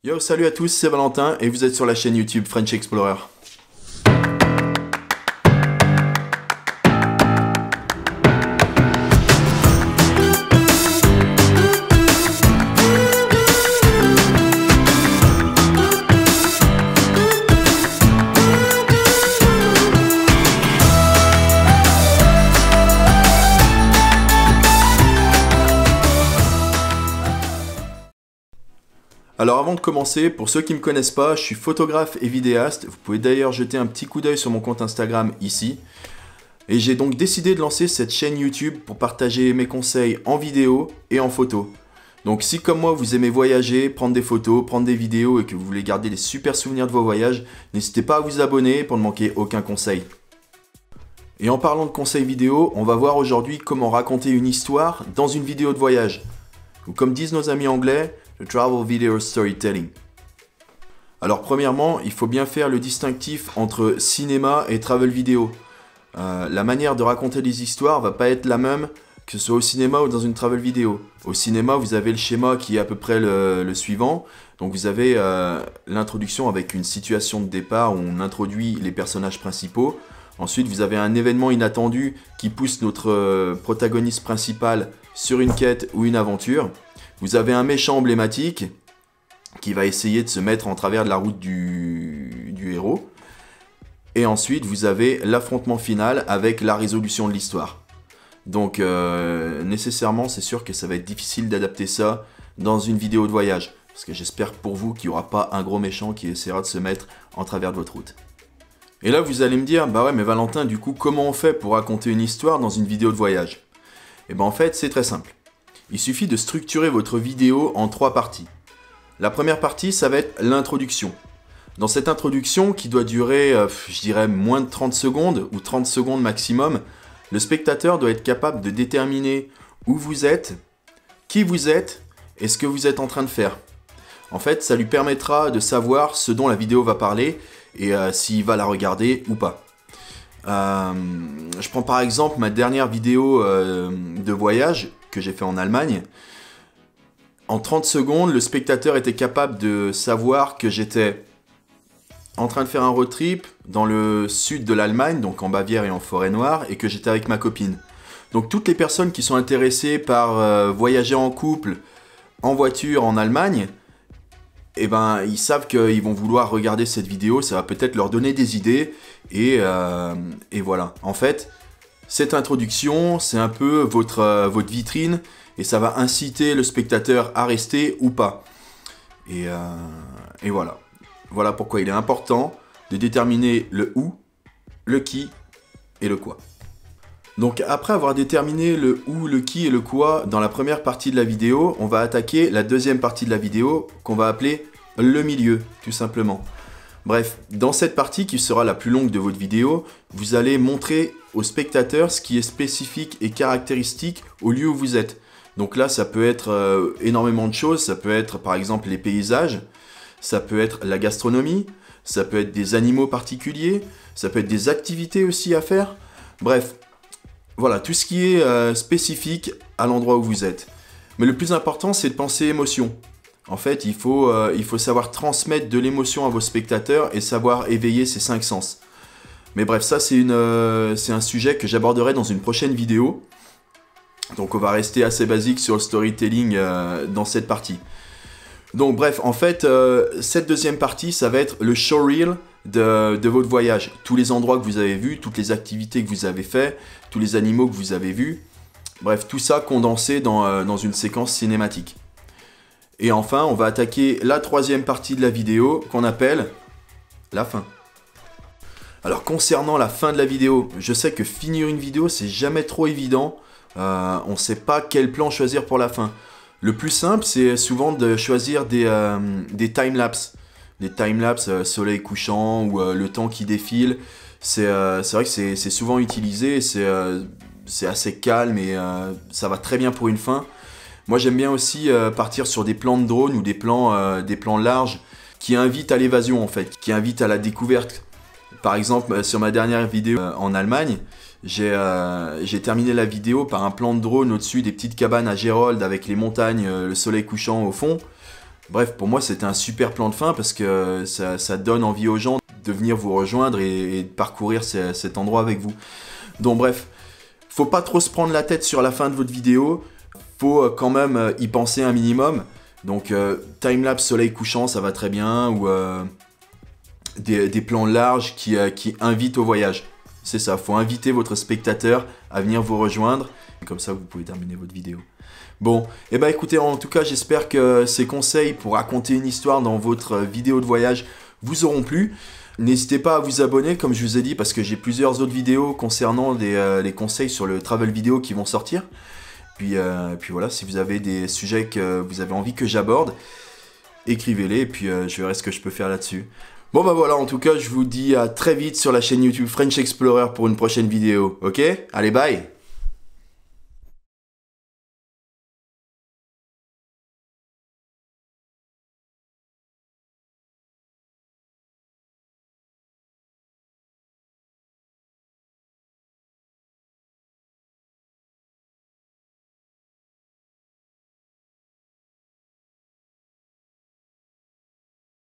Yo, salut à tous, c'est Valentin et vous êtes sur la chaîne YouTube French Explorer. Alors avant de commencer, pour ceux qui ne me connaissent pas, je suis photographe et vidéaste. Vous pouvez d'ailleurs jeter un petit coup d'œil sur mon compte Instagram ici. Et j'ai donc décidé de lancer cette chaîne YouTube pour partager mes conseils en vidéo et en photo. Donc si comme moi vous aimez voyager, prendre des photos, prendre des vidéos et que vous voulez garder des super souvenirs de vos voyages, n'hésitez pas à vous abonner pour ne manquer aucun conseil. Et en parlant de conseils vidéo, on va voir aujourd'hui comment raconter une histoire dans une vidéo de voyage. Ou comme disent nos amis anglais, le Travel Video Storytelling. Alors premièrement, il faut bien faire le distinctif entre cinéma et travel vidéo. La manière de raconter des histoires va pas être la même que ce soit au cinéma ou dans une travel vidéo. Au cinéma, vous avez le schéma qui est à peu près le suivant. Donc vous avez l'introduction avec une situation de départ où on introduit les personnages principaux. Ensuite, vous avez un événement inattendu qui pousse notre protagoniste principal sur une quête ou une aventure. Vous avez un méchant emblématique qui va essayer de se mettre en travers de la route du héros. Et ensuite, vous avez l'affrontement final avec la résolution de l'histoire. Donc, nécessairement, c'est sûr que ça va être difficile d'adapter ça dans une vidéo de voyage. Parce que j'espère pour vous qu'il n'y aura pas un gros méchant qui essaiera de se mettre en travers de votre route. Et là, vous allez me dire, bah ouais, mais Valentin, du coup, comment on fait pour raconter une histoire dans une vidéo de voyage? Et ben en fait, c'est très simple. Il suffit de structurer votre vidéo en 3 parties. La première partie, ça va être l'introduction. Dans cette introduction, qui doit durer, je dirais, moins de 30 secondes, ou 30 secondes maximum, le spectateur doit être capable de déterminer où vous êtes, qui vous êtes, et ce que vous êtes en train de faire. En fait, ça lui permettra de savoir ce dont la vidéo va parler, et s'il va la regarder ou pas. Je prends par exemple ma dernière vidéo de voyage que j'ai fait en Allemagne. En 30 secondes, le spectateur était capable de savoir que j'étais en train de faire un road trip dans le sud de l'Allemagne, donc en Bavière et en Forêt-Noire, et que j'étais avec ma copine. Donc toutes les personnes qui sont intéressées par voyager en couple, en voiture, en Allemagne, eh ben, ils savent qu'ils vont vouloir regarder cette vidéo, ça va peut-être leur donner des idées, et voilà. En fait, cette introduction, c'est un peu votre vitrine, et ça va inciter le spectateur à rester ou pas. Et voilà. Voilà pourquoi il est important de déterminer le où, le qui et le quoi. Donc après avoir déterminé le où, le qui et le quoi dans la première partie de la vidéo, on va attaquer la deuxième partie de la vidéo qu'on va appeler le milieu, tout simplement. Bref, dans cette partie qui sera la plus longue de votre vidéo, vous allez montrer au spectateur ce qui est spécifique et caractéristique au lieu où vous êtes. Donc là, ça peut être énormément de choses, ça peut être par exemple les paysages, ça peut être la gastronomie, ça peut être des animaux particuliers, ça peut être des activités aussi à faire. Bref, voilà, tout ce qui est spécifique à l'endroit où vous êtes. Mais le plus important, c'est de penser émotion. En fait, il faut savoir transmettre de l'émotion à vos spectateurs et savoir éveiller ces 5 sens. Mais bref, ça c'est un sujet que j'aborderai dans une prochaine vidéo. Donc on va rester assez basique sur le storytelling dans cette partie. Donc bref, en fait, cette deuxième partie, ça va être le showreel de votre voyage. Tous les endroits que vous avez vus, toutes les activités que vous avez fait, tous les animaux que vous avez vus. Bref, tout ça condensé dans une séquence cinématique. Et enfin, on va attaquer la troisième partie de la vidéo qu'on appelle la fin. Alors concernant la fin de la vidéo, je sais que finir une vidéo, c'est jamais trop évident. On ne sait pas quel plan choisir pour la fin. Le plus simple, c'est souvent de choisir des timelapses. Des timelapses soleil couchant ou le temps qui défile. C'est vrai que c'est souvent utilisé, c'est assez calme et ça va très bien pour une fin. Moi j'aime bien aussi partir sur des plans de drone ou des plans larges qui invitent à l'évasion en fait, qui invitent à la découverte. Par exemple, sur ma dernière vidéo en Allemagne, j'ai terminé la vidéo par un plan de drone au-dessus des petites cabanes à Gérolde avec les montagnes, le soleil couchant au fond. Bref, pour moi, c'était un super plan de fin parce que ça donne envie aux gens de venir vous rejoindre et de parcourir cet endroit avec vous. Donc bref, faut pas trop se prendre la tête sur la fin de votre vidéo, faut quand même y penser un minimum. Donc timelapse soleil couchant, ça va très bien, ou des plans larges qui invitent au voyage. C'est ça, faut inviter votre spectateur à venir vous rejoindre, et comme ça vous pouvez terminer votre vidéo. Bon, et bah écoutez, en tout cas j'espère que ces conseils pour raconter une histoire dans votre vidéo de voyage vous auront plu. N'hésitez pas à vous abonner comme je vous ai dit parce que j'ai plusieurs autres vidéos concernant les conseils sur le travel vidéo qui vont sortir. Puis voilà, si vous avez des sujets que vous avez envie que j'aborde, écrivez-les et puis je verrai ce que je peux faire là-dessus. Bon bah voilà, en tout cas je vous dis à très vite sur la chaîne YouTube French Explorer pour une prochaine vidéo, ok? Allez bye!